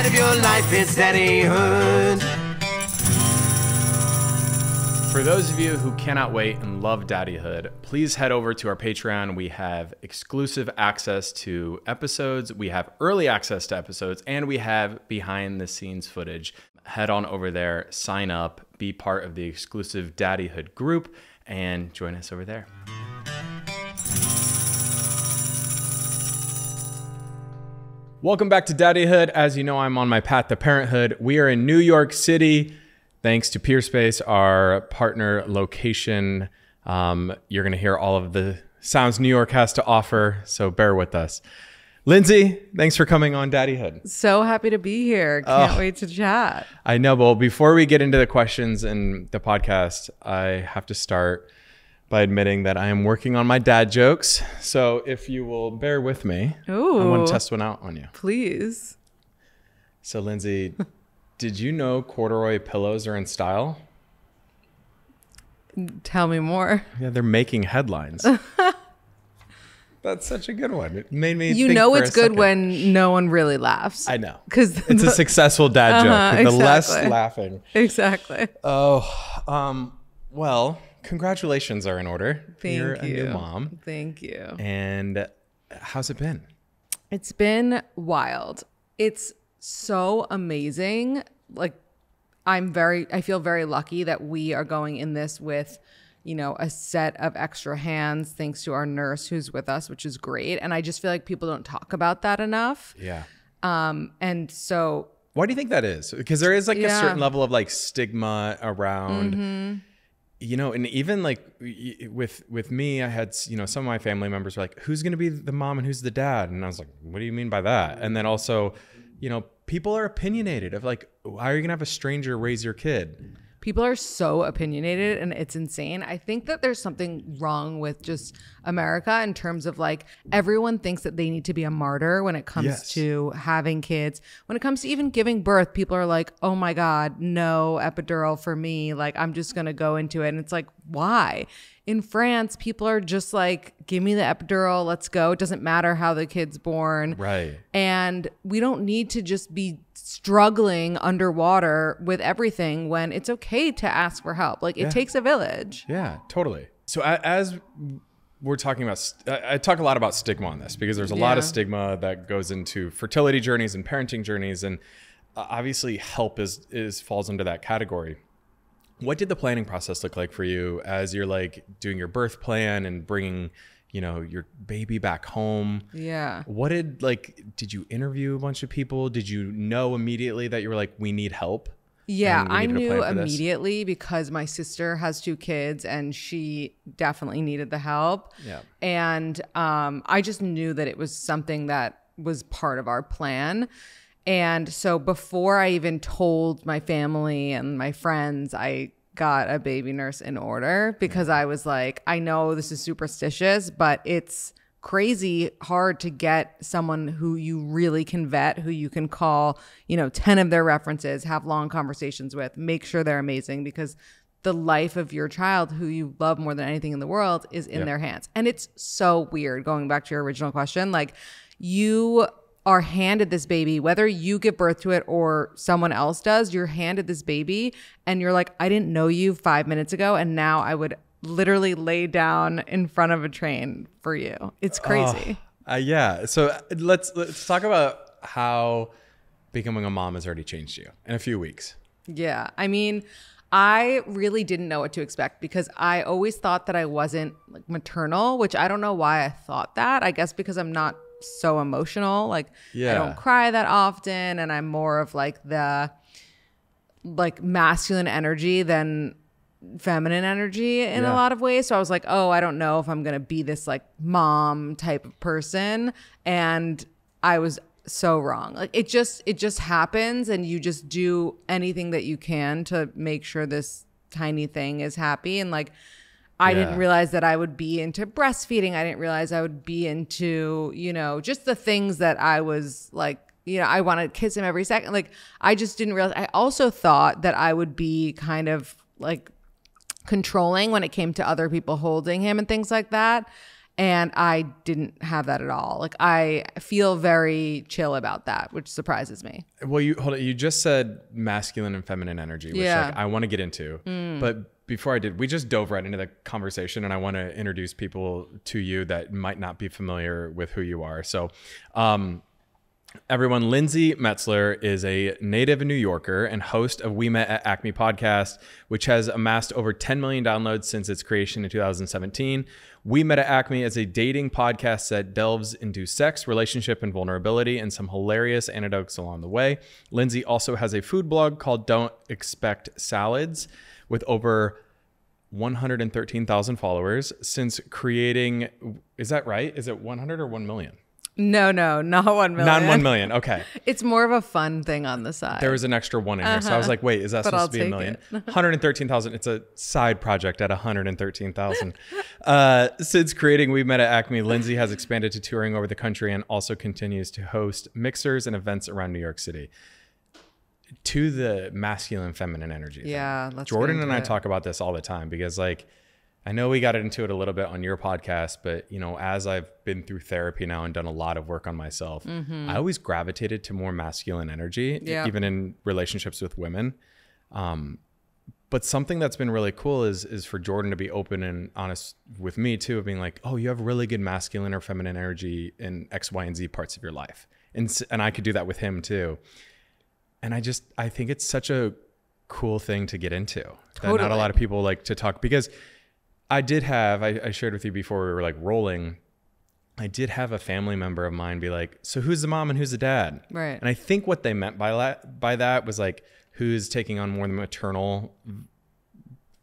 highlight of your life is daddyhood. For those of you who cannot wait and love daddyhood, please head over to our Patreon. We have exclusive access to episodes, we have early access to episodes, and we have behind the scenes footage. Head on over there, sign up, be part of the exclusive daddyhood group, and join us over there. Welcome back to Daddyhood. As you know, I'm on my path to parenthood. We are in New York City. Thanks to Peerspace, our partner location. You're going to hear all of the sounds New York has to offer, so bear with us. Lindsey, thanks for coming on Daddyhood. So happy to be here. Can't wait to chat. I know, but before we get into the questions and the podcast, I have to start by admitting that I am working on my dad jokes. So if you will bear with me, Ooh, I want to test one out on you. Please. So Lindsey, did you know corduroy pillows are in style? Tell me more. Yeah, they're making headlines. That's such a good one. It made me You think know for it's a good second. when no one really laughs. I know. Because It's a successful dad joke. The less exactly. laughing. Exactly. Well, congratulations are in order. Thank You're you. a new mom. Thank you. And how's it been? It's been wild. It's so amazing. Like I feel very lucky that we are going in this with, you know, a set of extra hands thanks to our nurse who's with us, which is great. And I just feel like people don't talk about that enough. Yeah. And so Why do you think that is? Because there is like a certain level of like stigma around, you know, and even like with me, I had, you know, some of my family members were like, who's going to be the mom and who's the dad? And I was like, what do you mean by that? And then also, you know, people are opinionated of like, why are you going to have a stranger raise your kid? people are so opinionated and it's insane. I think that there's something wrong with just America in terms of like everyone thinks that they need to be a martyr when it comes to having kids. When it comes to even giving birth, people are like, oh my God, no epidural for me. Like, I'm just going to go into it. And it's like, why? In France, people are just like, give me the epidural, let's go. It doesn't matter how the kid's born. Right. And we don't need to just be struggling underwater with everything when it's okay to ask for help. Like, it takes a village. Yeah, totally. So as we're talking about, I talk a lot about stigma on this because there's a lot of stigma that goes into fertility journeys and parenting journeys. And obviously help falls under that category. What did the planning process look like for you as you're like doing your birth plan and bringing, you know, your baby back home? Yeah. Did you interview a bunch of people? Did you know immediately that you were like, we need help? Yeah, I knew immediately because my sister has 2 kids and she definitely needed the help. Yeah. And I just knew that it was something that was part of our plan. And so before I even told my family and my friends, I got a baby nurse in order because I was like, I know this is superstitious, but it's crazy hard to get someone who you really can vet, who you can call, 10 of their references, have long conversations with, make sure they're amazing, because the life of your child, who you love more than anything in the world, is in their hands. And it's so weird, going back to your original question, like, you are handed this baby, whether you give birth to it or someone else does, you're handed this baby and you're like, I didn't know you 5 minutes ago, and now I would literally lay down in front of a train for you. It's crazy. Yeah. So let's talk about how becoming a mom has already changed you in a few weeks. Yeah. I mean, I really didn't know what to expect because I always thought that I wasn't like maternal, which I don't know why I thought that. I guess because I'm not so emotional. Like, I don't cry that often, and I'm more of like the masculine energy than feminine energy in a lot of ways. So I was like, oh, I don't know if I'm gonna be this like mom type of person, and I was so wrong. Like, it just happens, and you just do anything that you can to make sure this tiny thing is happy. And like, I didn't realize that I would be into breastfeeding. I didn't realize I would be into, just the things that I was like, I want to kiss him every second. Like, I just didn't realize. I also thought that I would be kind of like controlling when it came to other people holding him and things like that. And I didn't have that at all. Like I feel very chill about that, which surprises me. Well, you just said masculine and feminine energy, which like I want to get into. But before I did, we just dove right into the conversation, and I want to introduce people to you that might not be familiar with who you are. So, everyone, Lindsey Metselaar is a native New Yorker and host of We Met at Acme podcast, which has amassed over 10 million downloads since its creation in 2017. We Met at Acme is a dating podcast that delves into sex, relationship, and vulnerability, and some hilarious anecdotes along the way. Lindsey also has a food blog called Don't Expect Salads, with over 113,000 followers since creating. Is that right? Is it 100 or 1 million? No, not 1 million. Not 1 million. Okay. It's more of a fun thing on the side. There was an extra one in here. So I was like, wait, is that supposed to be a million? 113,000. It's a side project at 113,000. Since creating We Met at Acme, Lindsey has expanded to touring over the country and also continues to host mixers and events around New York City. To the masculine, feminine energy. Yeah. Let's Jordan and I talk about this all the time because like, I know we got into it a little bit on your podcast, but you know, as I've been through therapy now and done a lot of work on myself, I always gravitated to more masculine energy, even in relationships with women. But something that's been really cool is for Jordan to be open and honest with me too, of being like, oh, you have really good masculine or feminine energy in X, Y, and Z parts of your life. And I could do that with him too. And I think it's such a cool thing to get into that not a lot of people like to talk, because I did have, I shared with you before we were like rolling, I did have a family member of mine be like, so who's the mom and who's the dad? Right. And I think what they meant by that was like, who's taking on more the maternal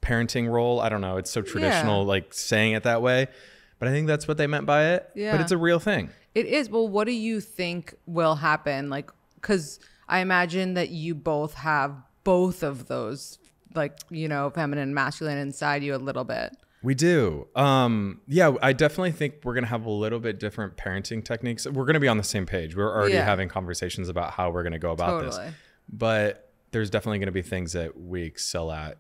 parenting role? I don't know. It's so traditional, like saying it that way, but I think that's what they meant by it. Yeah. But it's a real thing. It is. Well, what do you think will happen? Like, because I imagine that you both have both of those, like, you know, feminine and masculine inside you a little bit. We do. Yeah, I definitely think we're going to have a little bit different parenting techniques. We're going to be on the same page. We're already having conversations about how we're going to go about this. But there's definitely going to be things that we excel at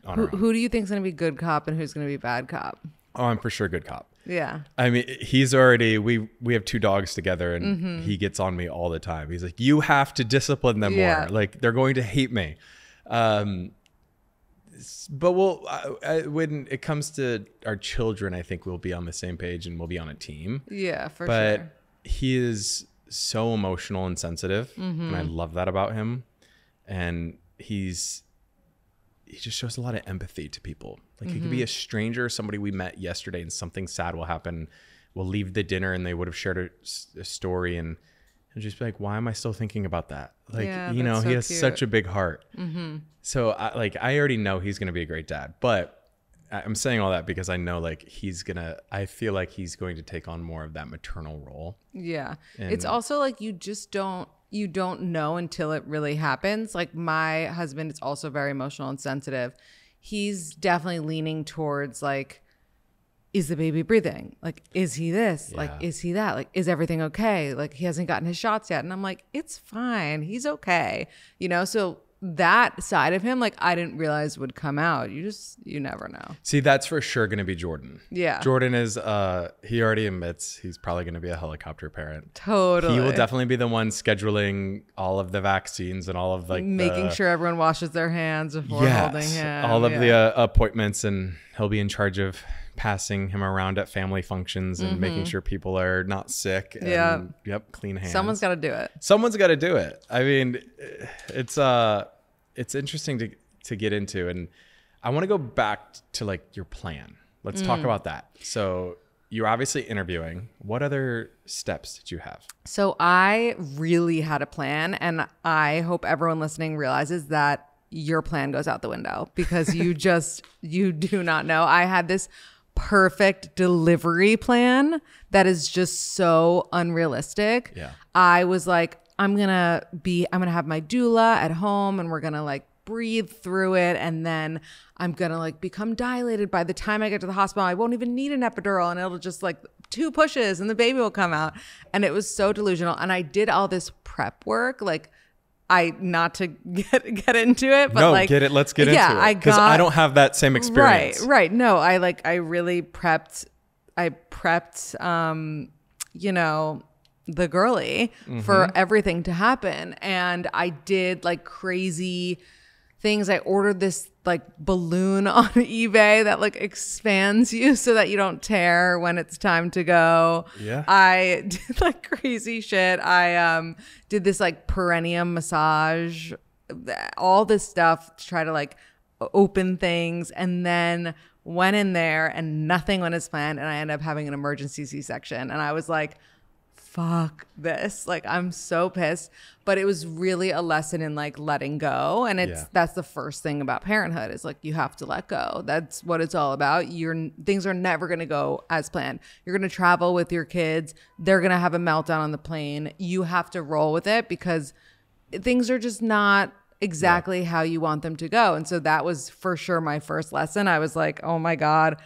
on our own. Who do you think is going to be good cop and who's going to be bad cop? Oh, I'm for sure good cop. Yeah. I mean, he's already, we have 2 dogs together and he gets on me all the time. He's like, you have to discipline them more. Like, they're going to hate me. But when it comes to our children, I think we'll be on the same page and we'll be on a team. Yeah, for sure. But he is so emotional and sensitive, and I love that about him. And he just shows a lot of empathy to people. Like he could be a stranger, somebody we met yesterday, and something sad will happen. We'll leave the dinner and they would have shared a story, and he'll just be like, why am I still thinking about that? Like, you know, he has such a big heart. So I already know he's going to be a great dad, but I'm saying all that because I know like I feel like he's going to take on more of that maternal role. Yeah. And it's also like, you don't know until it really happens. Like my husband is also very emotional and sensitive. He's definitely leaning towards like, is the baby breathing? Like, is he this? Like, is he that? Like, is everything okay? Like, he hasn't gotten his shots yet. And I'm like, it's fine. He's okay. You know? So that side of him, like, I didn't realize would come out. You never know. See, that's for sure going to be Jordan. Yeah. Jordan is, he already admits he's probably going to be a helicopter parent. Totally. He will definitely be the one scheduling all of the vaccines and all of like making sure everyone washes their hands before holding him. All of the appointments, and he'll be in charge of passing him around at family functions and making sure people are not sick. And, clean hands. Someone's got to do it. Someone's got to do it. I mean, it's interesting to get into, and I want to go back to like your plan. Let's talk about that. So you're obviously interviewing. What other steps did you have? So I really had a plan, and I hope everyone listening realizes that your plan goes out the window because you do not know. I had this perfect delivery plan that is just so unrealistic. Yeah. I was like, I'm going to have my doula at home, and we're going to like breathe through it. And then I'm going to like become dilated by the time I get to the hospital. I won't even need an epidural, and it'll just like 2 pushes and the baby will come out. And it was so delusional. And I did all this prep work, like, not to get into it, but let's get into it. Because I don't have that same experience. Right. No, I really prepped. I prepped, you know, the girly for everything to happen. And I did like crazy things. I ordered this like balloon on eBay that like expands you so that you don't tear when it's time to go. Yeah. I did like crazy shit. I did this like perineum massage, all this stuff to try to like open things, and then went in there and nothing went as planned, and I ended up having an emergency C-section. And I was like, fuck this, like I'm so pissed. But it was really a lesson in like letting go, and that's the first thing about parenthood is like you have to let go. That's what it's all about. Things are never going to go as planned. You're going to travel with your kids, they're going to have a meltdown on the plane. You have to roll with it because things are just not exactly how you want them to go. And so that was for sure my first lesson. I was like, oh my God,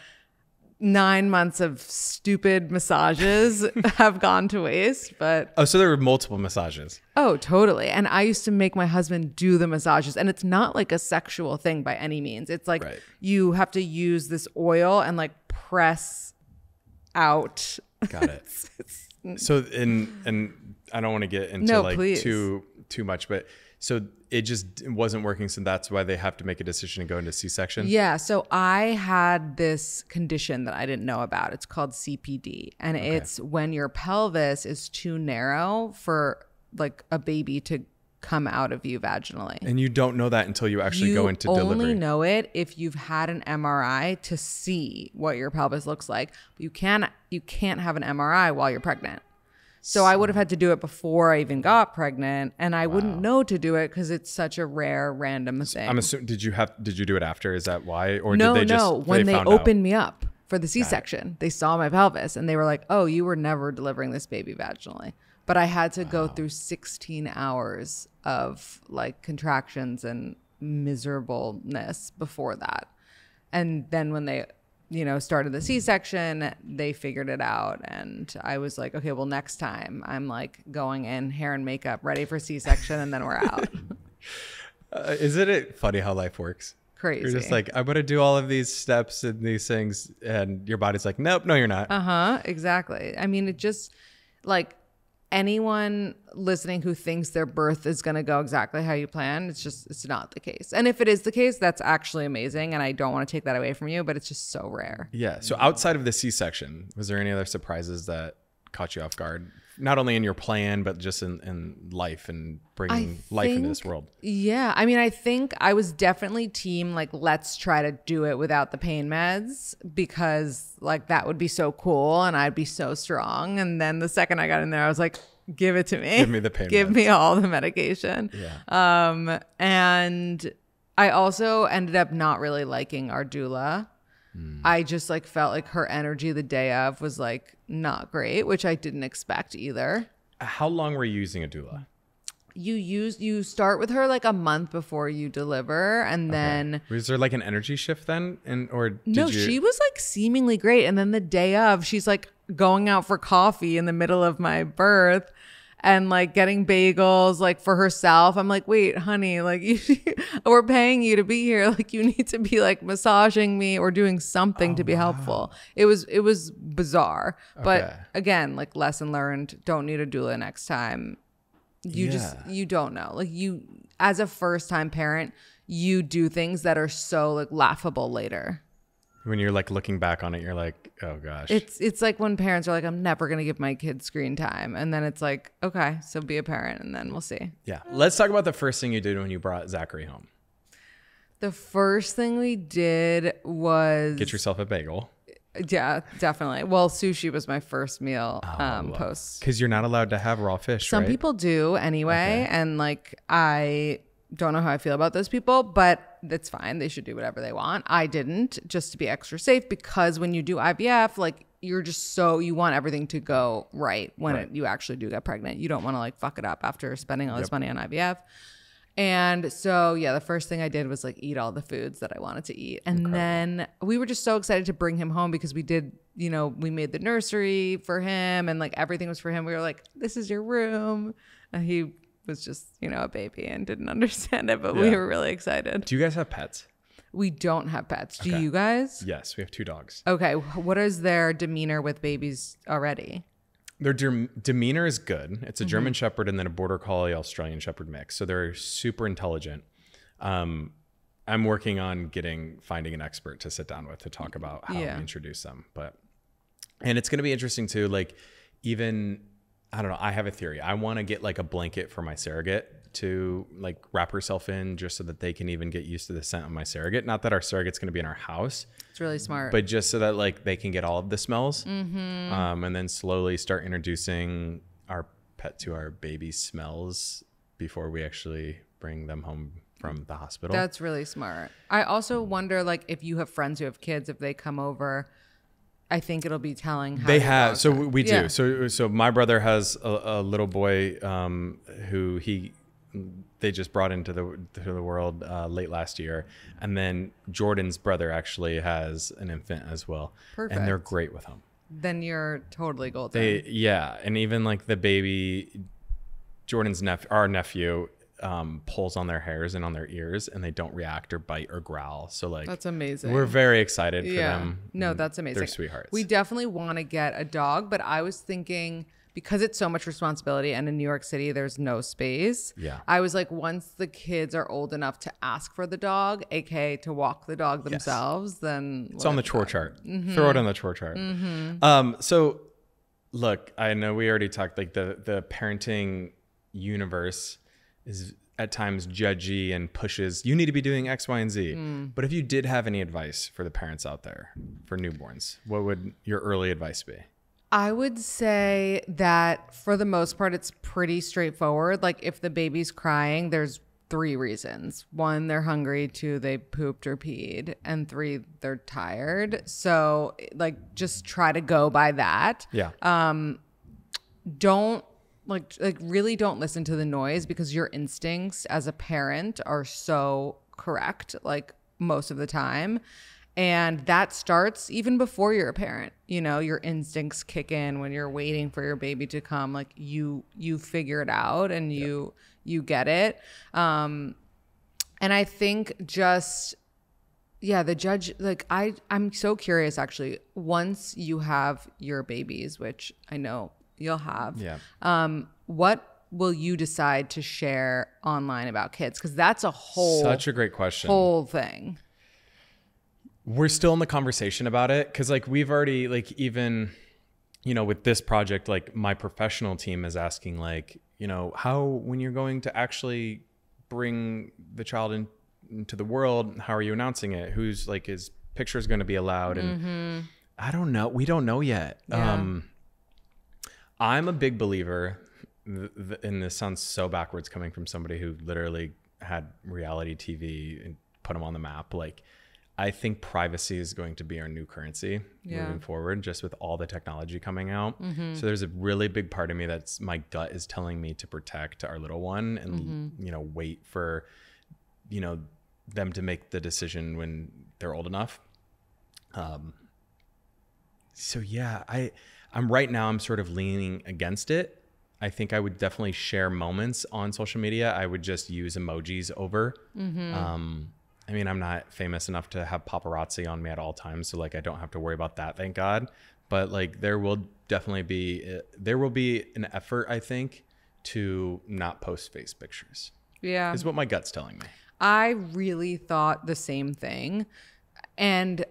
9 months of stupid massages have gone to waste. But so there were multiple massages. Oh, totally. And I used to make my husband do the massages, and it's not like a sexual thing by any means. It's like you have to use this oil and like press out. Got it. So and I don't want to get into too much, but so it just wasn't working. So that's why they have to make a decision to go into C-section. Yeah. So I had this condition that I didn't know about. It's called CPD. And it's when your pelvis is too narrow for like a baby to come out of you vaginally. And you don't know that until you actually go into delivery. You only know it if you've had an MRI to see what your pelvis looks like. But you can't have an MRI while you're pregnant. So I would have had to do it before I even got pregnant, and I wouldn't know to do it because it's such a rare, random thing. I'm assuming, did you do it after? Is that why? Or no, did they just, no. When they opened me up for the C-section, they saw my pelvis and they were like, oh, you were never delivering this baby vaginally. But I had to go through 16 hours of like contractions and miserableness before that. And then when they started the C-section, they figured it out. And I was like, okay, well, next time I'm like going in hair and makeup ready for C-section, and then we're out. Isn't it funny how life works? Crazy. You're just like, I'm going to do all of these steps and these things. And your body's like, nope, no, you're not. Exactly. I mean, it just like anyone listening who thinks their birth is going to go exactly how you plan, it's not the case. And if it is the case, that's actually amazing. And I don't want to take that away from you, but it's just so rare. Yeah. So outside of the C-section, was there any other surprises that caught you off guard? Not only in your plan, but just in life and bringing life into this world. Yeah. I mean, I think I was definitely team, like, let's try to do it without the pain meds, because like that would be so cool and I'd be so strong. And then the second I got in there, I was like, give it to me. Give me the pain Give meds. me all the medication. Yeah. And I also ended up not really liking our doula. I just like felt like her energy the day of was like not great, which I didn't expect either. How long were you using a doula? You start with her like a month before you deliver, and then was there like an energy shift then, she was like seemingly great, and then the day of, she's like going out for coffee in the middle of my birth and like getting bagels like for herself. I'm like, wait, honey, like we're paying you to be here. Like you need to be like massaging me or doing something to be helpful. It was bizarre. But again, like lesson learned, don't need a doula next time. You don't know. Like you, as a first time parent, you do things that are so like laughable later. When you're like looking back on it, you're like, oh gosh. It's like when parents are like, I'm never going to give my kids screen time. And then it's like, okay, so be a parent and then we'll see. Yeah. Let's talk about the first thing you did when you brought Zachary home. The first thing we did was get yourself a bagel. Yeah, definitely. Well, sushi was my first meal post. Because you're not allowed to have raw fish, Some people do anyway. Okay. And like, I don't know how I feel about those people, but that's fine. They should do whatever they want. I didn't, just to be extra safe, because when you do IVF, like you're just you want everything to go right when you actually do get pregnant. You don't want to like fuck it up after spending all this money on IVF. And so, yeah, the first thing I did was like eat all the foods that I wanted to eat. And then we were just so excited to bring him home because we did, we made the nursery for him and like everything was for him. We were like, this is your room. And he was just, a baby and didn't understand it, but we were really excited. Do you guys have pets? We don't have pets. Do Okay. you guys? Yes, we have 2 dogs. Okay. What is their demeanor with babies already? Their demeanor is good. It's a German Shepherd and then a Border Collie Australian Shepherd mix. So they're super intelligent. I'm working on finding an expert to sit down with to talk about how we introduce them. And it's going to be interesting too. Like even, I don't know, I have a theory. I want to get like a blanket for my surrogate to like wrap herself in just so that they can even get used to the scent of my surrogate. Not that our surrogate's going to be in our house. It's really smart. But just so that like they can get all of the smells. And then slowly start introducing our pet to our baby smells before we actually bring them home from the hospital. That's really smart. I also wonder, like, if you have friends who have kids, if they come over, I think it'll be telling how they have. So are. we do. Yeah. So my brother has a little boy who they just brought into the world late last year, and then Jordan's brother actually has an infant as well. Perfect. And they're great with him. Then you're totally golden. And even like the baby, our nephew. Pulls on their hairs and on their ears, and they don't react or bite or growl. So like, that's amazing. We're very excited for them. No, that's amazing. They're sweethearts. We definitely want to get a dog, but I was thinking, because it's so much responsibility and in New York City there's no space. Yeah. I was like, once the kids are old enough to ask for the dog, aka to walk the dog themselves, then it's on the chore chart. Throw it on the chore chart. So look, I know we already talked, like the parenting universe is at times judgy and pushes, you need to be doing X, Y, and Z. But if you did have any advice for the parents out there for newborns, what would your early advice be? I would say that for the most part, it's pretty straightforward. Like if the baby's crying, there's 3 reasons. 1, they're hungry. 2, they pooped or peed. And 3, they're tired. So like just try to go by that. Yeah. Don't really don't listen to the noise, because your instincts as a parent are so correct, like most of the time. And that starts even before you're a parent. You know, your instincts kick in when you're waiting for your baby to come. Like you figure it out and you get it. And I think just, the judge, like I'm so curious actually, once you have your babies, which I know you'll have. Yeah. What will you decide to share online about kids? Because that's such a great question. Whole thing. We're still in the conversation about it, because like we've already, like, even, you know, with this project, like my professional team is asking, like, you know, how, when you're going to actually bring the child into the world, how are you announcing it? Who's like, is pictures going to be allowed? And I don't know. We don't know yet. Yeah. I'm a big believer, and this sounds so backwards coming from somebody who literally had reality TV and put them on the map. Like, I think privacy is going to be our new currency moving forward, just with all the technology coming out. So there's a really big part of me that's, my gut is telling me to protect our little one and, you know, wait for, you know, them to make the decision when they're old enough. So yeah, I'm right now, I'm sort of leaning against it. I think I would definitely share moments on social media. I would just use emojis over. I mean, I'm not famous enough to have paparazzi on me at all times, so like I don't have to worry about that, thank God. But like there will be an effort, I think, to not post face pictures. Yeah, is what my gut's telling me. I really thought the same thing, and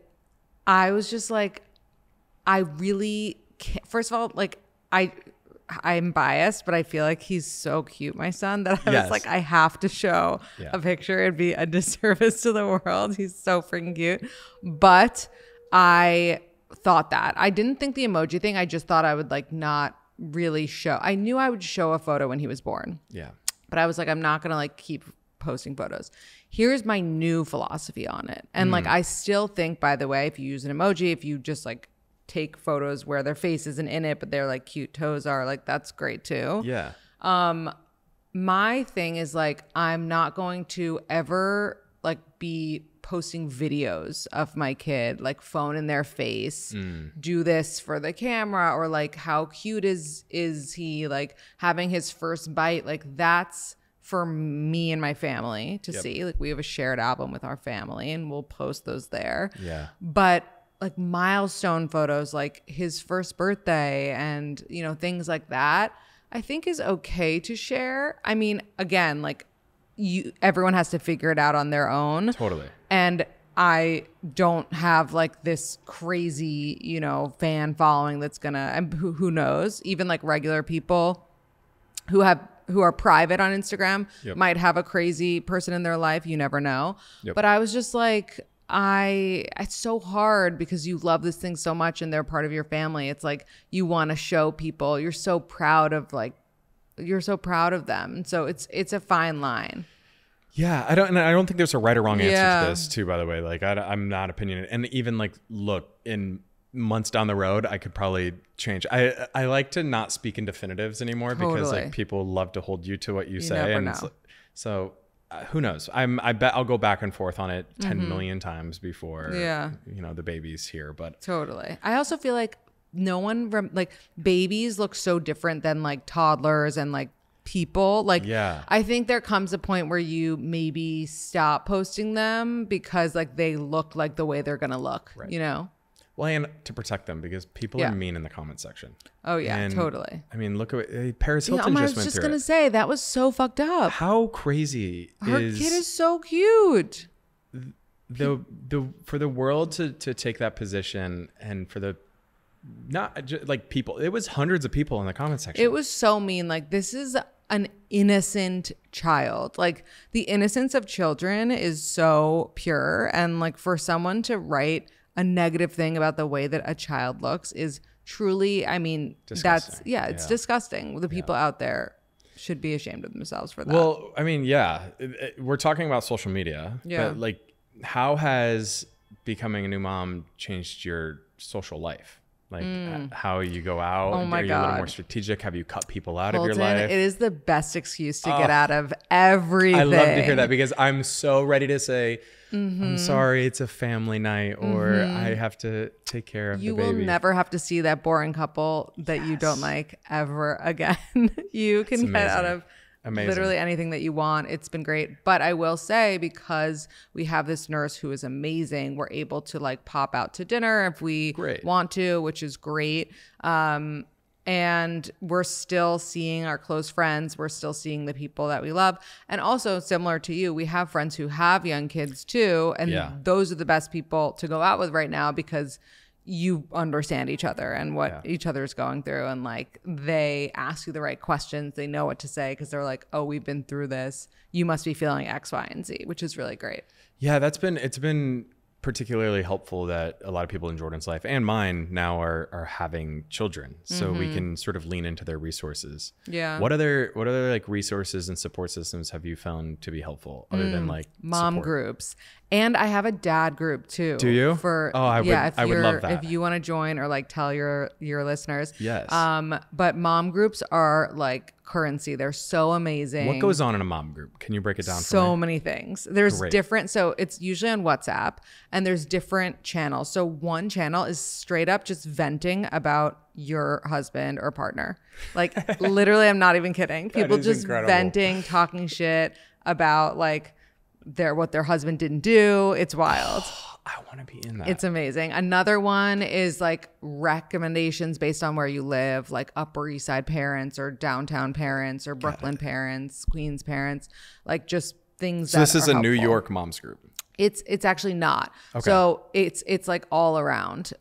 I was just like, I really can't. First of all, like I'm biased, but I feel like he's so cute, my son, that I was like, I have to show a picture. It'd be a disservice to the world. He's so freaking cute. But I thought that. I didn't think the emoji thing. I just thought I would like not really show. I knew I would show a photo when he was born. Yeah. But I was like, I'm not going to like keep posting photos. Here's my new philosophy on it. And like, I still think, by the way, if you use an emoji, if you just like take photos where their face isn't in it, but their like cute toes are, like, that's great too. Yeah. My thing is like, I'm not going to ever like be posting videos of my kid, like phone in their face, do this for the camera, or like how cute is he like having his first bite. Like that's for me and my family to see. Like we have a shared album with our family and we'll post those there. Yeah. But like milestone photos, like his first birthday and, you know, things like that, I think is okay to share. I mean, again, like everyone has to figure it out on their own. Totally. And I don't have like this crazy, you know, fan following that's gonna, and who knows, even like regular people who are private on Instagram might have a crazy person in their life. You never know. But I was just like, it's so hard because you love this thing so much and they're part of your family. It's like you want to show people you're so proud of them. And so it's a fine line. Yeah, I don't think there's a right or wrong answer to this too, by the way. Like I'm not opinionated. And even like, look, in months down the road, I could probably change. I like to not speak in definitives anymore because like people love to hold you to what you say. Never And know. So who knows? I bet I'll go back and forth on it 10 million times before, you know, the baby's here. But totally. I also feel like no one, like babies look so different than like toddlers and like people. Like, I think there comes a point where you maybe stop posting them because like they look like the way they're going to look, you know? Well, and to protect them because people are mean in the comment section. Oh, yeah, and, totally. I mean, look at Paris Hilton I just was went just through going to it. say, that was so fucked up. How crazy Her kid is so cute. For the world to take that position and for the not just like people, it was hundreds of people in the comment section. It was so mean. Like, this is an innocent child. Like, the innocence of children is so pure. And like for someone to write a negative thing about the way that a child looks is truly, I mean, disgusting. It's disgusting. The people out there should be ashamed of themselves for that. Well, I mean, we're talking about social media, but like, how has becoming a new mom changed your social life? Like how you go out? Oh my Are you God. a little more strategic? Have you cut people out of your Colton, life? it is the best excuse to get out of everything. I love to hear that because I'm so ready to say, I'm sorry, it's a family night, or I have to take care of the baby. You will never have to see that boring couple that you don't like ever again. You can get out of literally anything that you want. It's been great. But I will say, because we have this nurse who is amazing, we're able to like pop out to dinner if we want to, which is great. And we're still seeing our close friends. We're still seeing the people that we love. And also, similar to you, we have friends who have young kids too. And those are the best people to go out with right now because you understand each other and what each other is going through. And like, they ask you the right questions. They know what to say because they're like, oh, we've been through this. You must be feeling X, Y, and Z, which is really great. Yeah, it's been particularly helpful that a lot of people in Jordan's life and mine now are having children, so we can sort of lean into their resources. Yeah. What other like resources and support systems have you found to be helpful other than like mom support? Groups? And I have a dad group too. Do you? I would love that. If you want to join or like tell your listeners. Yes. But mom groups are like currency. They're so amazing. What goes on in a mom group? Can you break it down for me? So many things. There's different, so it's usually on WhatsApp and there's different channels. So one channel is straight up just venting about your husband or partner. Like literally, I'm not even kidding. People just venting, talking shit about like what their husband didn't do. It's wild. I want to be in that. It's amazing. Another one is like recommendations based on where you live, like Upper East Side parents or downtown parents or Brooklyn parents, Queens parents, like just things. So this is a New York moms group. It's actually not. Okay. So it's like all around,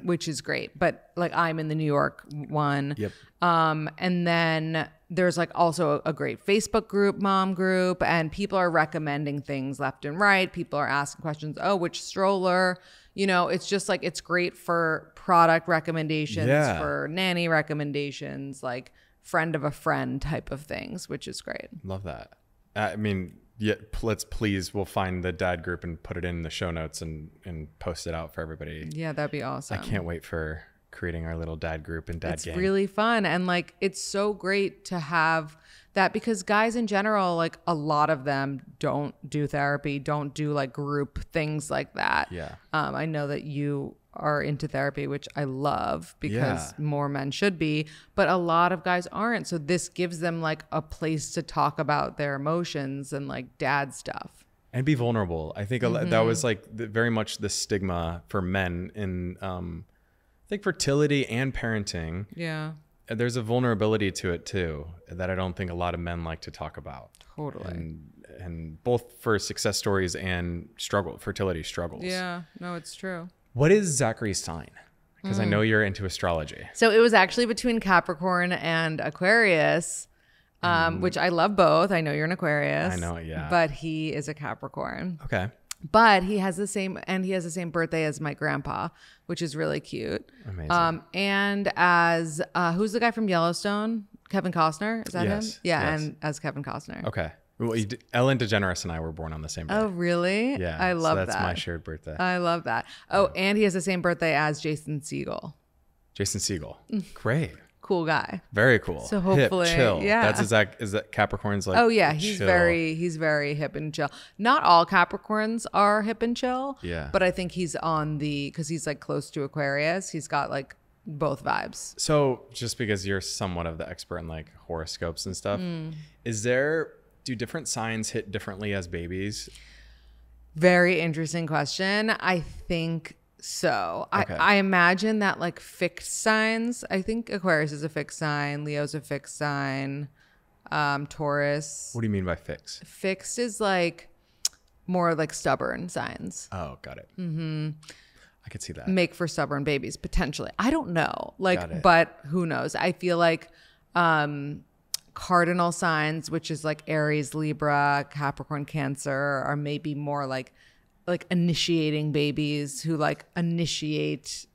which is great. But like I'm in the New York one. Yep. And then there's like also a great Facebook group, mom group, and people are recommending things left and right. People are asking questions. Oh, which stroller? You know, it's just like, it's great for product recommendations, for nanny recommendations, like friend of a friend type of things, which is great. Love that. I mean, we'll find the dad group and put it in the show notes and post it out for everybody. Yeah, that'd be awesome. I can't wait for creating our little dad group and dad gang. It's really fun. And like, it's so great to have that because guys in general, like a lot of them don't do therapy, don't do like group things like that. Yeah. I know that you are into therapy, which I love because more men should be, but a lot of guys aren't. So this gives them like a place to talk about their emotions and like dad stuff. And be vulnerable. I think that was like very much the stigma for men in, I think, fertility and parenting. Yeah. There's a vulnerability to it too that I don't think a lot of men like to talk about. Totally. And both for success stories and fertility struggles. Yeah, no, it's true. What is Zachary's sign? Because I know you're into astrology. So it was actually between Capricorn and Aquarius, which I love both. I know you're an Aquarius. I know, yeah. But he is a Capricorn. Okay. But he has the same birthday as my grandpa, which is really cute. Amazing. And as who's the guy from Yellowstone? Kevin Costner? Is that him? Yeah, yes. And as Kevin Costner. Okay. Well, Ellen DeGeneres and I were born on the same day. Oh, really? Yeah. I love that. That's my shared birthday. I love that. Oh, and he has the same birthday as Jason Siegel. Jason Siegel. Great. Cool guy. Very cool. So hopefully, hip, chill. yeah. Is that Capricorn's like? Oh yeah, he's chill. very hip and chill. Not all Capricorns are hip and chill. Yeah. But I think he's because he's like close to Aquarius. He's got like both vibes. So just because you're somewhat of the expert in like horoscopes and stuff, do different signs hit differently as babies? Very interesting question. I think so. Okay. I imagine that like fixed signs, I think Aquarius is a fixed sign, Leo's a fixed sign, Taurus. What do you mean by fixed? Fixed is like more like stubborn signs. Oh, got it. Mm-hmm. I could see that. Make for stubborn babies, potentially. I don't know. Got it. But who knows? I feel like cardinal signs, which is like Aries, Libra, Capricorn, Cancer, are maybe more like initiating babies who like initiate,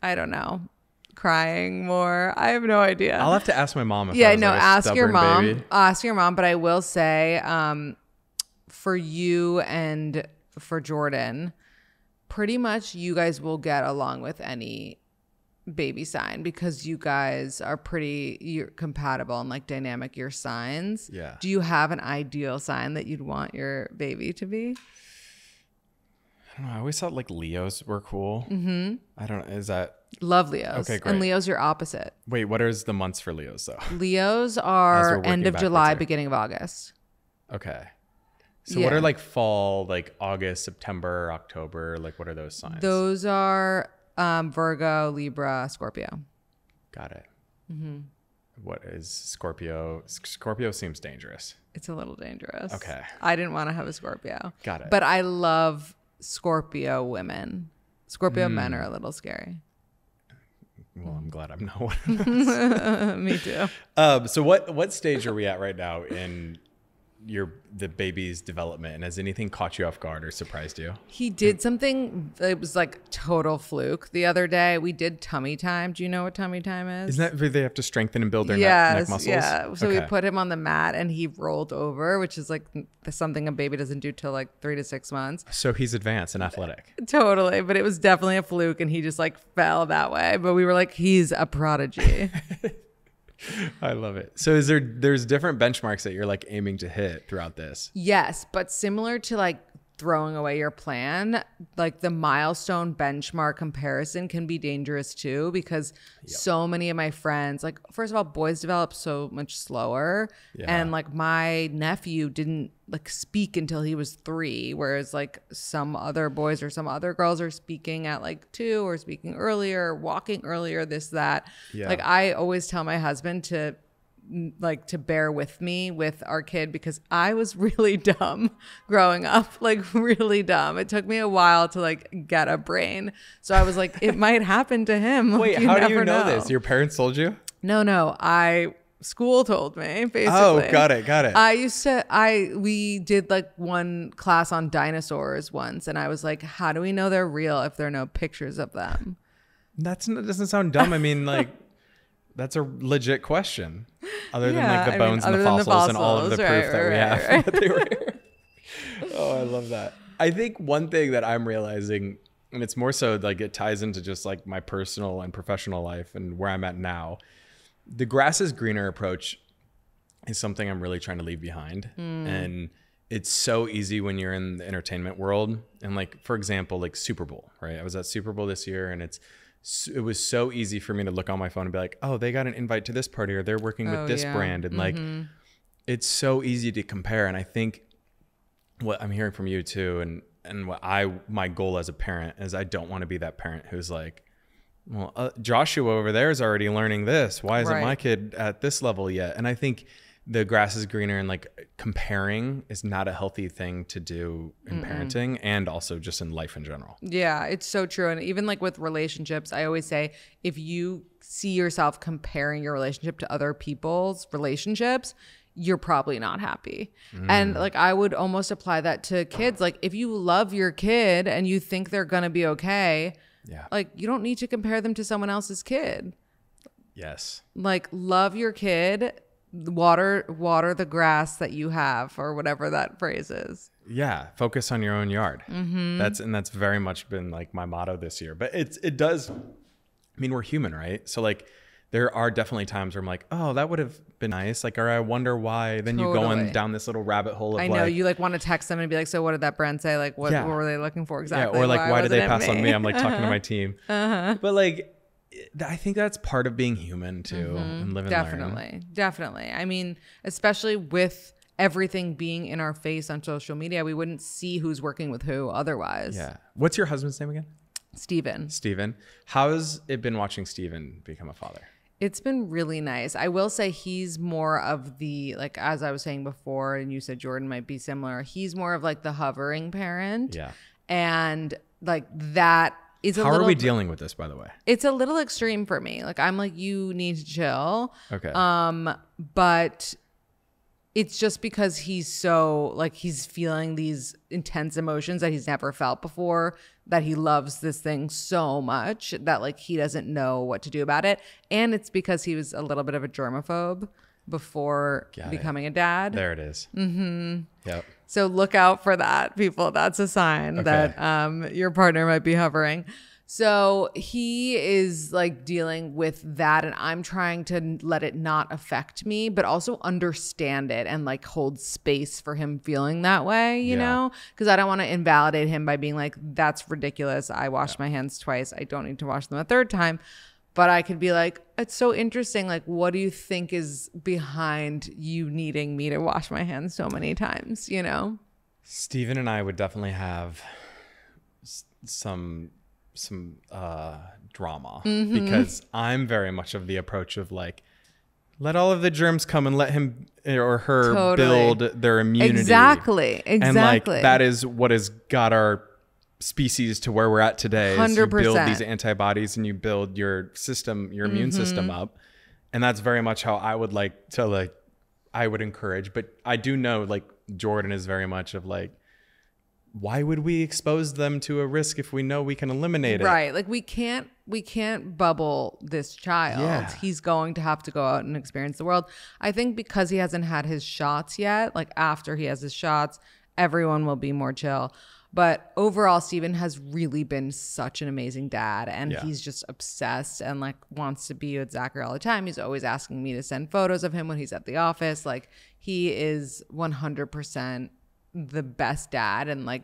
I don't know, crying more. I have no idea. I'll have to ask my mom. Ask your mom. Baby. Ask your mom. But I will say, for you and for Jordan, pretty much you guys will get along with any baby sign because you guys are you're compatible and like dynamic, your signs. Yeah. Do you have an ideal sign that you'd want your baby to be? I don't know. I always thought like Leos were cool. Mm-hmm. I don't know. Is that... Love Leos. Okay, great. And Leo's your opposite. Wait, what is the months for Leos though? Leos are end of July, beginning of August. Okay. So what are like fall, like August, September, October? Like what are those signs? Those are Virgo, Libra, Scorpio. Got it. Mm-hmm. What is Scorpio? Scorpio seems dangerous. It's a little dangerous. Okay. I didn't want to have a Scorpio. Got it. But I love Scorpio women. Scorpio men are a little scary. Well, I'm glad I'm not one of those. Me too. So what stage are we at right now in the baby's development, and has anything caught you off guard or surprised you? He did something. It was like total fluke. The other day we did tummy time. Do you know what tummy time is? Isn't that where they have to strengthen and build their neck muscles? Yeah. So we put him on the mat and he rolled over, which is like something a baby doesn't do till like 3 to 6 months. So he's advanced and athletic. Totally. But it was definitely a fluke and he just like fell that way. But we were like, he's a prodigy. I love it. So there's different benchmarks that you're like aiming to hit throughout this? Yes, but similar to like throwing away your plan, like the milestone benchmark comparison can be dangerous too, because so many of my friends, like first of all, boys develop so much slower. And like my nephew didn't like speak until he was 3, whereas like some other boys or some other girls are speaking at like 2 or speaking earlier, walking earlier, this, that. Like I always tell my husband to bear with me with our kid because I was really dumb growing up, like really dumb. It took me a while to like get a brain. So I was like, it might happen to him. Wait, how do you know this? Your parents told you? No. School told me, basically. Oh, got it. We did like one class on dinosaurs once, and I was like, how do we know they're real if there are no pictures of them? That doesn't sound dumb. I mean, like, that's a legit question. Other than like the bones and the fossils and all of the proof that we have that they were here. Oh, I love that. I think one thing that I'm realizing, and it's more so like it ties into just like my personal and professional life and where I'm at now, the grass is greener approach is something I'm really trying to leave behind. And it's so easy when you're in the entertainment world. And like, for example, like Super Bowl, right? I was at Super Bowl this year, and it was so easy for me to look on my phone and be like, oh, they got an invite to this party, or they're working with this brand. And like, it's so easy to compare. And I think what I'm hearing from you too, and what my goal as a parent is, I don't want to be that parent who's like, well, Joshua over there is already learning this. Why isn't my kid at this level yet? And I think the grass is greener, and like comparing is not a healthy thing to do in parenting, and also just in life in general. Yeah, it's so true. And even like with relationships, I always say, if you see yourself comparing your relationship to other people's relationships, you're probably not happy. And like, I would almost apply that to kids. Like, if you love your kid and you think they're going to be okay, like, you don't need to compare them to someone else's kid. Yes. Like, love your kid, water the grass that you have, or whatever that phrase is. Yeah. Focus on your own yard. That's very much been like my motto this year. But it does, I mean, we're human, right? So like, there are definitely times where I'm like, oh, that would have been nice. Like, or I wonder why. Then you go on down this little rabbit hole of, I know, you like want to text them and be like, so what did that brand say? Like, what were they looking for exactly? Yeah, or like, why did they pass on me? I'm like talking to my team. But like, I think that's part of being human too, and live and learn. Definitely. I mean, especially with everything being in our face on social media, we wouldn't see who's working with who otherwise. Yeah. What's your husband's name again? Steven. How's it been watching Steven become a father? It's been really nice. I will say he's more of the, like, as I was saying before, and you said Jordan might be similar, he's more of like the hovering parent. Yeah. And like, that is a little... How are we dealing with this, by the way? It's a little extreme for me. Like, I'm like, you need to chill. Okay. But it's just because he's so, like, he's feeling these intense emotions that he's never felt before, that he loves this thing so much that like he doesn't know what to do about it. And it's because he was a little bit of a germaphobe before becoming a dad. There it is. Yep. So look out for that, people. That's a sign that your partner might be hovering. So he is like dealing with that, and I'm trying to let it not affect me, but also understand it and like hold space for him feeling that way, you know? Because I don't want to invalidate him by being like, that's ridiculous. I washed my hands twice. I don't need to wash them a third time. But I could be like, it's so interesting. Like, what do you think is behind you needing me to wash my hands so many times, you know? Steven and I would definitely have some drama, because I'm very much of the approach of like, let all of the germs come and let him or her build their immunity. Exactly. And like, that is what has got our species to where we're at today. 100%. You build these antibodies and you build your system, your immune system up. And that's very much how I would like to, like, I would encourage. But I do know, like, Jordan is very much of like, why would we expose them to a risk if we know we can eliminate it? Right. Like, we can't bubble this child. Yeah. He's going to have to go out and experience the world. I think because he hasn't had his shots yet, like after he has his shots, everyone will be more chill. But overall, Steven has really been such an amazing dad, and he's just obsessed and like wants to be with Zachary all the time. He's always asking me to send photos of him when he's at the office. Like, he is 100% the best dad and like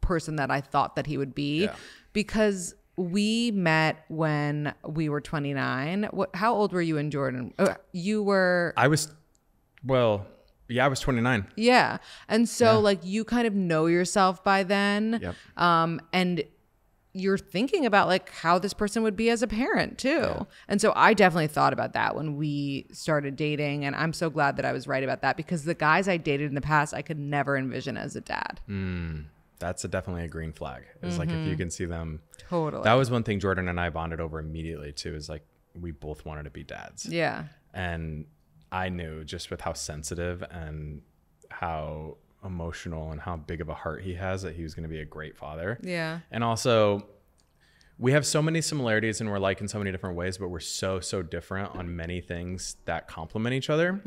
person that I thought that he would be, because we met when we were 29. How old were you and Jordan? You were... I was 29. Yeah. And so like, you kind of know yourself by then. Yep. And you're thinking about like how this person would be as a parent too. Yeah. And so I definitely thought about that when we started dating. And I'm so glad that I was right about that, because the guys I dated in the past, I could never envision as a dad. That's definitely a green flag. It's like, if you can see them. Totally. That was one thing Jordan and I bonded over immediately too, is like, we both wanted to be dads. Yeah. And I knew, just with how sensitive and how emotional and how big of a heart he has, that he was going to be a great father. Yeah. And also, we have so many similarities and we're like in so many different ways, but we're so different on many things that complement each other,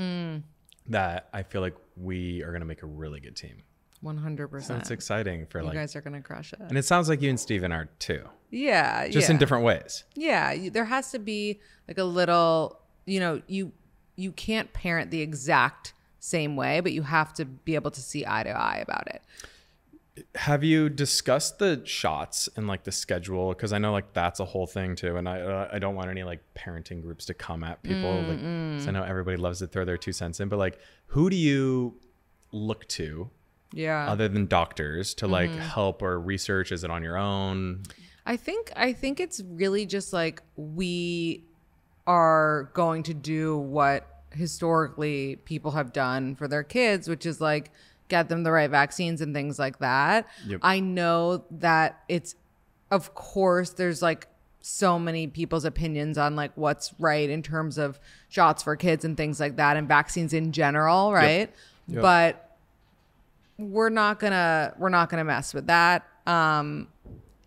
that I feel like we are going to make a really good team. 100%. So it's exciting for you guys are going to crush it. And it sounds like you and Steven are too. Yeah. Just in different ways. Yeah. There has to be like a little, you know, you can't parent the exact same way, but you have to be able to see eye to eye about it. Have you discussed the shots and like the schedule? Because I know like that's a whole thing too, and I don't want any like parenting groups to come at people. Like, 'cause I know everybody loves to throw their 2 cents in, but like, who do you look to, other than doctors, to like help or research? Is it on your own? I think it's really just like we are going to do what historically people have done for their kids, which is like get them the right vaccines and things like that. Yep. I know that it's, of course, there's like so many people's opinions on like what's right in terms of shots for kids and things like that and vaccines in general, right? Yep. But we're not gonna mess with that.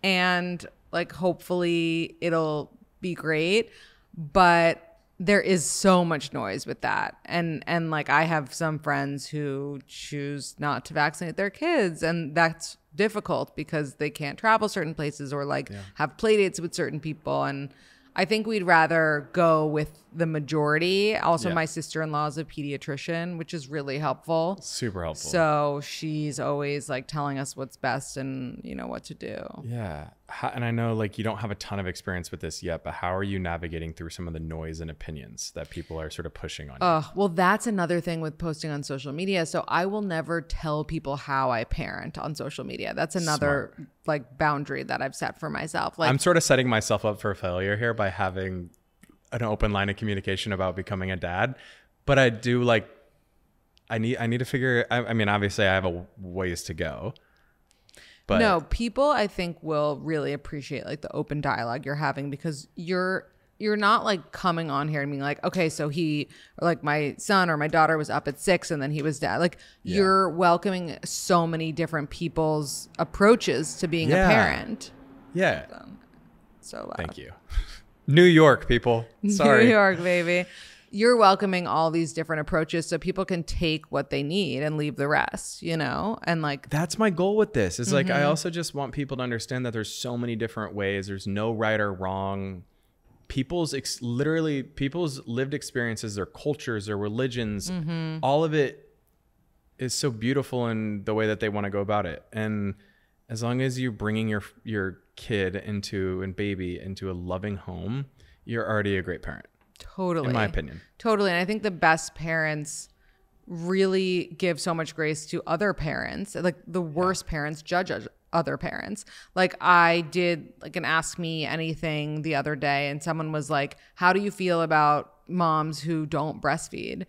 And like hopefully it'll be great. But there is so much noise with that. And like I have some friends who choose not to vaccinate their kids, and that's difficult because they can't travel certain places or like have play dates with certain people. And I think we'd rather go with the majority. Also, my sister-in-law is a pediatrician, which is really helpful. Super helpful. So she's always like telling us what's best and you know what to do. Yeah. And I know like you don't have a ton of experience with this yet, but how are you navigating through some of the noise and opinions that people are sort of pushing on you? Well, that's another thing with posting on social media. So I will never tell people how I parent on social media. That's another like boundary that I've set for myself. Like, I'm sort of setting myself up for failure here by having an open line of communication about becoming a dad. But I do like, I need to figure, I mean, obviously I have a ways to go. But no, people I think will really appreciate like the open dialogue you're having, because you're not like coming on here and being like, okay, so he, or like my son or my daughter was up at 6 and then he was dead. Like you're welcoming so many different people's approaches to being a parent. Yeah. So loud. Thank you. New York, people. Sorry. New York, baby. You're welcoming all these different approaches so people can take what they need and leave the rest, you know? And like, that's my goal with this is like, I also just want people to understand that there's so many different ways. There's no right or wrong. People's lived experiences, their cultures, their religions, all of it is so beautiful in the way that they want to go about it. And as long as you're bringing your kid and baby into a loving home, you're already a great parent. Totally. In my opinion. Totally. And I think the best parents really give so much grace to other parents. Like the worst parents judge other parents. Like I did like an Ask Me Anything the other day, and someone was like, how do you feel about moms who don't breastfeed?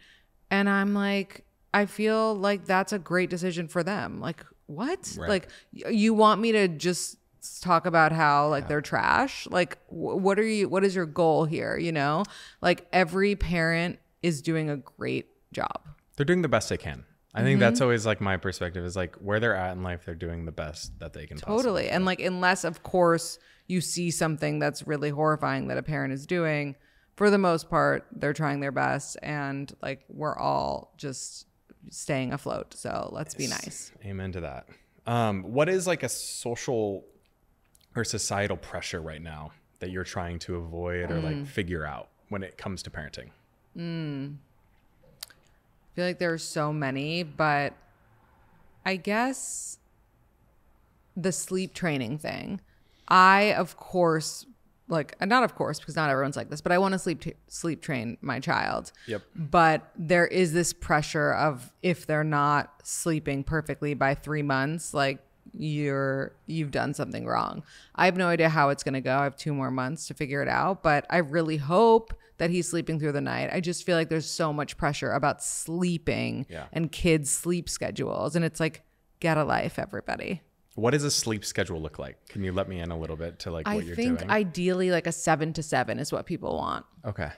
And I'm like, I feel like that's a great decision for them. Like, what? Right. Like you want me to just talk about how like they're trash? Like what is your goal here? You know, like every parent is doing a great job. They're doing the best they can. I think that's always like my perspective is like where they're at in life, they're doing the best that they can Totally. And like, unless of course you see something that's really horrifying that a parent is doing, for the most part, they're trying their best. And like, we're all just staying afloat. So let's be nice. Amen to that. What is like a social or societal pressure right now that you're trying to avoid or like figure out when it comes to parenting? I feel like there are so many, but I guess the sleep training thing. I, of course, like, not of course, because not everyone's like this, but I want to sleep train my child. Yep. But there is this pressure of if they're not sleeping perfectly by 3 months, like you've done something wrong. I have no idea how it's going to go. I have 2 more months to figure it out, but I really hope that he's sleeping through the night. I just feel like there's so much pressure about sleeping and kids' sleep schedules. And it's like, get a life, everybody. What does a sleep schedule look like? Can you let me in a little bit to like what you're doing? I think ideally like a 7 to 7 is what people want. Okay.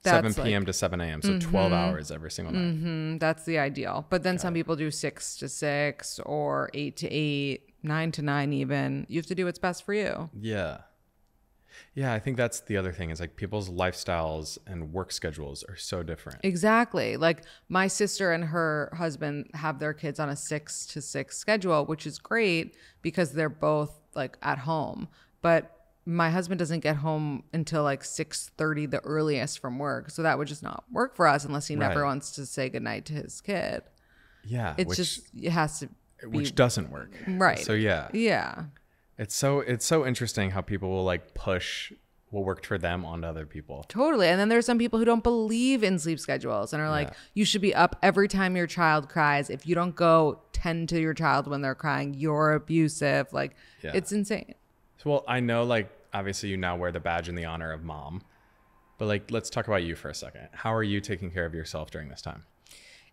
That's 7 p.m. to 7 a.m. So 12 hours every single night. That's the ideal. But then some people do 6 to 6 or 8 to 8, 9 to 9 even. You have to do what's best for you. Yeah. Yeah, I think that's the other thing is like people's lifestyles and work schedules are so different. Exactly. Like my sister and her husband have their kids on a 6 to 6 schedule, which is great because they're both like at home. But my husband doesn't get home until like 6:30 the earliest from work. So that would just not work for us unless he never wants to say goodnight to his kid. Yeah. It has to be. Which doesn't work. Right. So yeah. Yeah. It's so interesting how people will like push what worked for them onto other people. Totally. And then there's some people who don't believe in sleep schedules and are like, you should be up every time your child cries. If you don't go tend to your child when they're crying, you're abusive. Like, it's insane. Well, I know, like, obviously you now wear the badge in the honor of mom, but like, let's talk about you for a second. How are you taking care of yourself during this time?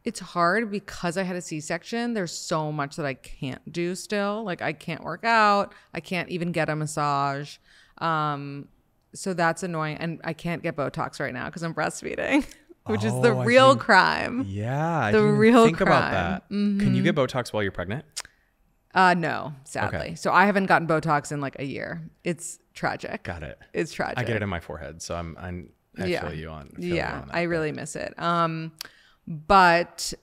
It's hard because I had a C-section. There's so much that I can't do still. Like, I can't work out. I can't even get a massage. So that's annoying. And I can't get Botox right now because I'm breastfeeding, which is the real crime. Yeah. The real think crime. about that. Mm-hmm. Can you get Botox while you're pregnant? No, sadly. Okay. So I haven't gotten Botox in like a year. It's tragic. Got it. It's tragic. I get it in my forehead. So I feel you on. I really miss it. But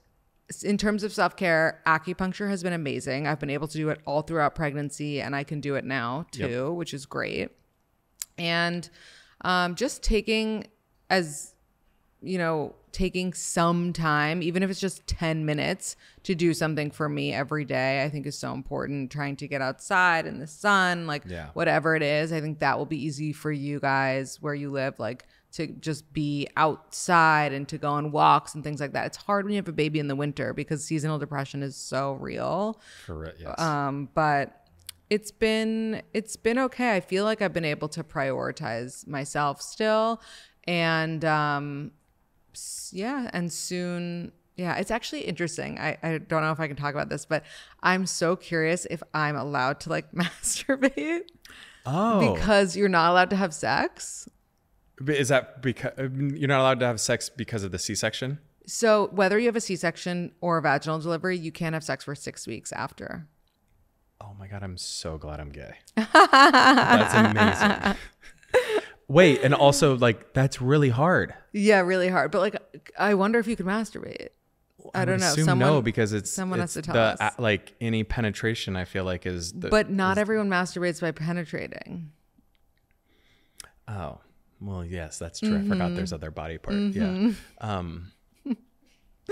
in terms of self-care, acupuncture has been amazing. I've been able to do it all throughout pregnancy, and I can do it now too, which is great. And just taking some time, even if it's just 10 minutes to do something for me every day, I think is so important. Trying to get outside in the sun, like whatever it is, I think that will be easy for you guys where you live, like to just be outside and to go on walks and things like that. It's hard when you have a baby in the winter because seasonal depression is so real. Correct. Yes. But it's been okay. I feel like I've been able to prioritize myself still. And and soon, it's actually interesting. I don't know if I can talk about this, but I'm so curious if I'm allowed to like masturbate. Oh. Because you're not allowed to have sex. Is that because you're not allowed to have sex because of the C-section? So whether you have a C-section or a vaginal delivery, you can't have sex for 6 weeks after. Oh my God, I'm so glad I'm gay. That's amazing. Wait, and also like that's really hard. Yeah, really hard. But like, I wonder if you could masturbate. I don't know. No, because someone has to tell us. Like any penetration, I feel like is. But not everyone masturbates by penetrating. Oh, well, yes, that's true. Mm-hmm. I forgot there's other body part. Mm-hmm.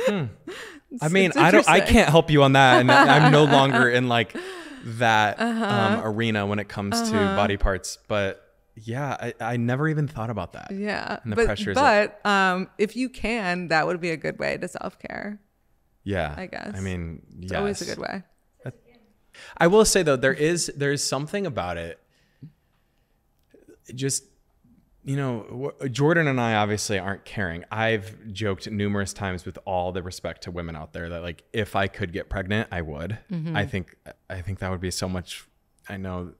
Yeah. I mean, I can't help you on that, and I'm no longer in like that arena when it comes to body parts, but. Yeah, I never even thought about that. Yeah, and the pressures. But if you can, that would be a good way to self-care. Yeah, I guess. I mean, it's always a good way. I will say though, there's something about it. Just Jordan and I obviously aren't caring. I've joked numerous times with all the respect to women out there that like if I could get pregnant, I would. Mm-hmm. I think that would be so much. I know.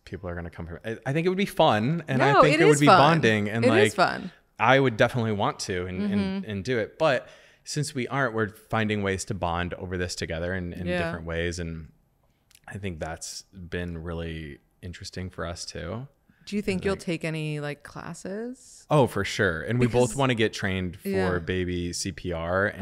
People are going to come from I think it would be fun, and I think it would be bonding, and it is fun. I would definitely want to and do it. But since we aren't, we're finding ways to bond over this together in different ways, and I think that's been really interesting for us too. Do you think you'll take any like classes? Oh, for sure. And we both want to get trained for baby CPR.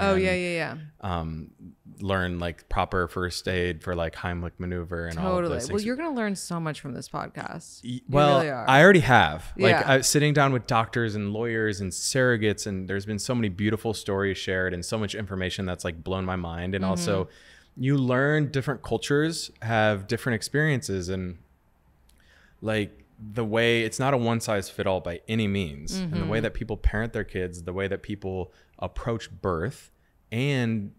And, learn like proper first aid for like Heimlich maneuver and all of those things. Well, you're going to learn so much from this podcast. Well, really are. I already have. Like sitting down with doctors and lawyers and surrogates, and there's been so many beautiful stories shared and so much information that's like blown my mind. And also you learn different cultures have different experiences, and like the way it's not a one size fit all by any means. And the way that people parent their kids, the way that people approach birth and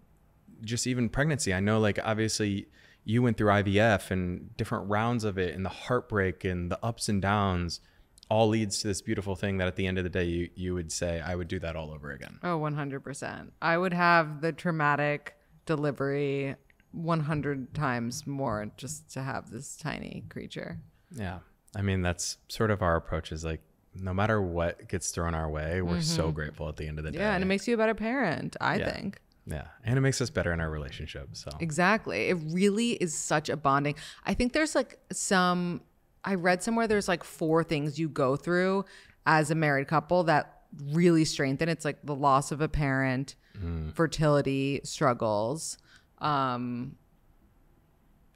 just even pregnancy. I know like obviously you went through IVF and different rounds of it, and the heartbreak and the ups and downs all leads to this beautiful thing that at the end of the day, you would say, I would do that all over again. Oh, 100%. I would have the traumatic delivery 100 times more just to have this tiny creature. Yeah. I mean, that's sort of our approach is like, no matter what gets thrown our way, we're so grateful at the end of the day. Yeah. And it makes you a better parent, I think. Yeah. And it makes us better in our relationship. So exactly. It really is such a bonding. I think there's like I read somewhere there's like 4 things you go through as a married couple that really strengthen. It's like the loss of a parent, fertility struggles,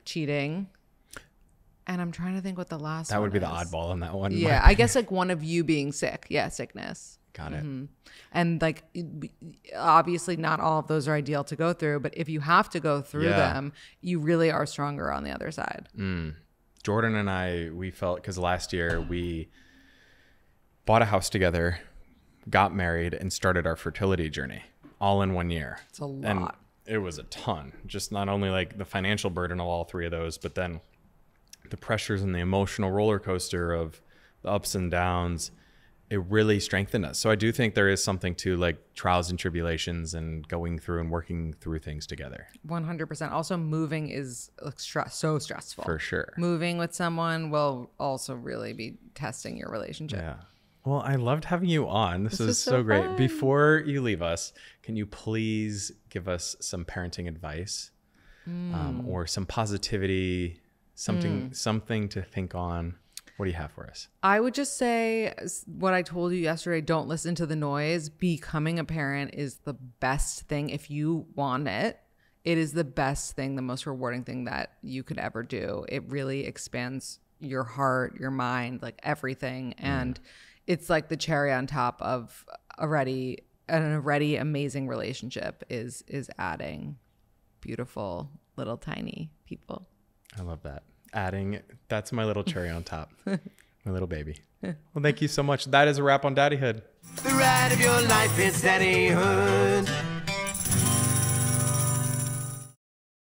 cheating, And I'm trying to think what the last That one would be the is. oddball on that one. Yeah, I guess like one of you being sick. Yeah, sickness. Got it. And like, obviously not all of those are ideal to go through, but if you have to go through them, you really are stronger on the other side. Jordan and I, we felt, because last year we bought a house together, got married, and started our fertility journey all in 1 year. It's a lot. And it was a ton. Just not only like the financial burden of all three of those, but then the pressures and the emotional roller coaster of the ups and downs. It really strengthened us. So I do think there is something to like trials and tribulations and going through and working through things together. 100%. Also, moving is like so stressful. For sure. Moving with someone will also really be testing your relationship. Yeah. Well, I loved having you on. This was so so great. fun. Before you leave us, can you please give us some parenting advice or some positivity, something to think on? What do you have for us? I would just say what I told you yesterday, don't listen to the noise. Becoming a parent is the best thing. If you want it, it is the best thing, the most rewarding thing that you could ever do. It really expands your heart, your mind, like everything. And it's like the cherry on top of an already amazing relationship is adding beautiful little tiny people. I love that. That's my little cherry on top. My little baby. Well, thank you so much. That is a wrap on Daddyhood. The ride of your life is Daddyhood.